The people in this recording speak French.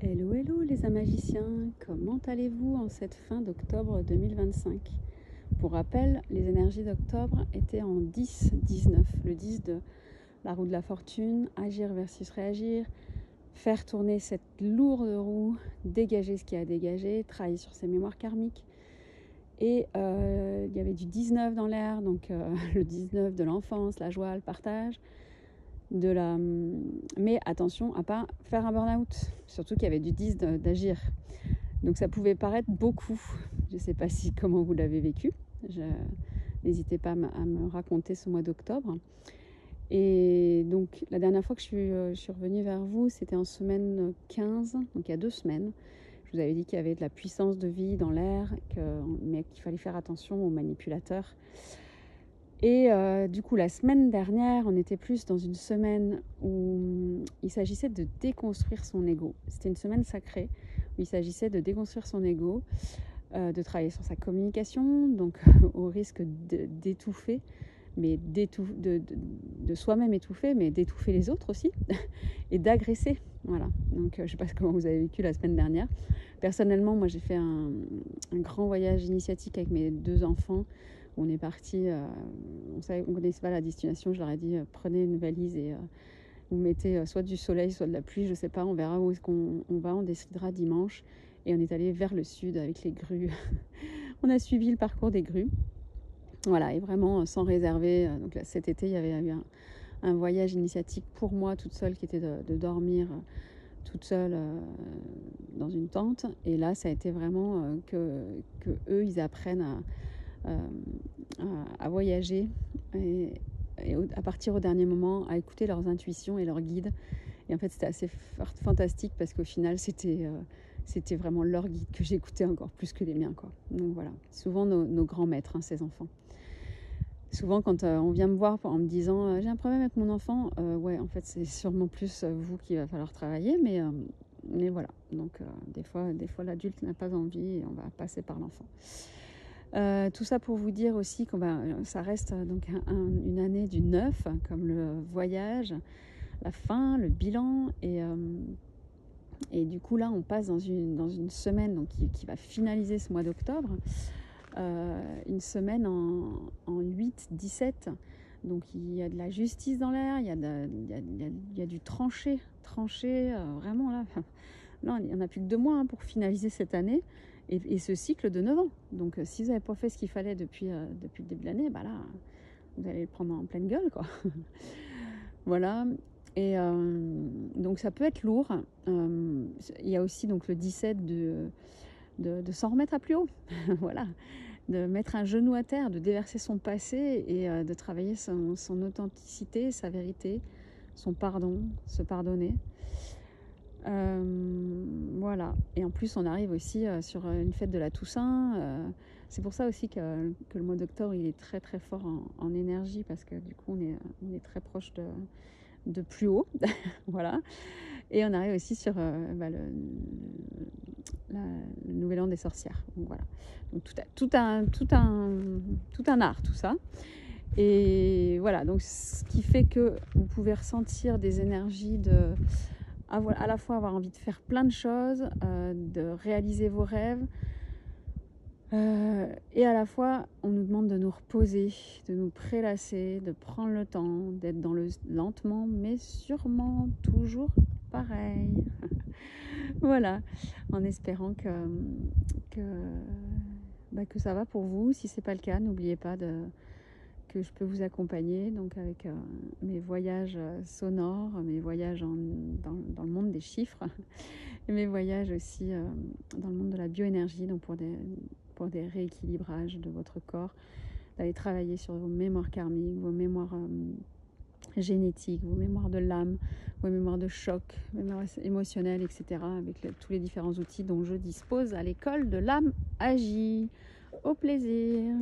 Hello, hello les magiciens, comment allez-vous en cette fin d'octobre 2025? Pour rappel, les énergies d'octobre étaient en 10-19, le 10 de la roue de la fortune, agir versus réagir, faire tourner cette lourde roue, dégager ce qui a dégagé, travailler sur ses mémoires karmiques. Et il y avait du 19 dans l'air, donc le 19 de l'enfance, la joie, le partage. Mais attention à ne pas faire un burn-out, surtout qu'il y avait du 10 d'agir. Donc ça pouvait paraître beaucoup. Je ne sais pas comment vous l'avez vécu. N'hésitez pas à me raconter ce mois d'octobre. Et donc la dernière fois que je suis revenue vers vous, c'était en semaine 15, donc il y a 2 semaines. Je vous avais dit qu'il y avait de la puissance de vie dans l'air, mais qu'il fallait faire attention aux manipulateurs. Et du coup, la semaine dernière, on était plus dans une semaine où il s'agissait de déconstruire son ego. C'était une semaine sacrée où il s'agissait de déconstruire son ego, de travailler sur sa communication, donc au risque d'étouffer, mais de soi-même étouffer, mais d'étouffer les autres aussi, et d'agresser. Voilà. Donc, je ne sais pas comment vous avez vécu la semaine dernière. Personnellement, moi, j'ai fait un grand voyage initiatique avec mes 2 enfants. On est parti, on ne connaissait pas la destination, je leur ai dit prenez une valise et vous mettez soit du soleil, soit de la pluie, je ne sais pas, on verra où est-ce qu'on va, on décidera dimanche. Et on est allé vers le sud avec les grues. On a suivi le parcours des grues. Voilà, et vraiment sans réserver. Donc là, cet été, il y avait eu un voyage initiatique pour moi toute seule qui était de dormir toute seule dans une tente. Et là, ça a été vraiment que eux, ils apprennent à voyager et à partir au dernier moment, à écouter leurs intuitions et leurs guides. Et en fait, c'était assez fantastique parce qu'au final, c'était vraiment leur guide que j'écoutais encore plus que les miens, quoi. Donc voilà, souvent nos grands maîtres, hein, ces enfants. Souvent, quand on vient me voir en me disant j'ai un problème avec mon enfant, ouais, en fait, c'est sûrement plus vous qu'il va falloir travailler, mais voilà. Donc, des fois, l'adulte n'a pas envie et on va passer par l'enfant. Tout ça pour vous dire aussi que ça reste donc une année du 9, comme le voyage, la fin, le bilan. Et du coup, là, on passe dans une semaine donc, qui va finaliser ce mois d'octobre. Une semaine en 8-17. Donc il y a de la justice dans l'air, il y a du tranché, vraiment là. Là, il n'y en a plus que 2 mois hein, pour finaliser cette année et ce cycle de 9 ans. Donc si vous n'avez pas fait ce qu'il fallait depuis le début de l'année, bah là, vous allez le prendre en pleine gueule, quoi. Voilà. Et donc ça peut être lourd. Il y a aussi donc le 17 de s'en remettre à plus haut. Voilà, de mettre un genou à terre, de déverser son passé et de travailler son authenticité, sa vérité, son pardon, se pardonner. Voilà. Et en plus, on arrive aussi sur une fête de la Toussaint. C'est pour ça aussi que le mois d'octobre, il est très très fort en énergie parce que du coup, on est très proche de plus haut. Voilà. Et on arrive aussi sur le nouvel an des sorcières. Donc voilà. Donc tout un art, tout ça. Et voilà, donc ce qui fait que vous pouvez ressentir des énergies à la fois avoir envie de faire plein de choses, de réaliser vos rêves, et à la fois on nous demande de nous reposer, de nous prélasser, de prendre le temps, d'être dans le lentement mais sûrement, toujours pareil. Voilà, en espérant que ça va pour vous. Si c'est pas le cas, n'oubliez pas que je peux vous accompagner donc avec mes voyages sonores, mes voyages dans le monde des chiffres et mes voyages aussi dans le monde de la bioénergie, donc pour des rééquilibrages de votre corps, d'aller travailler sur vos mémoires karmiques, vos mémoires génétiques, vos mémoires de l'âme, vos mémoires de choc, mémoires émotionnelles, etc. avec tous les différents outils dont je dispose à l'école de l'âme agit. Au plaisir.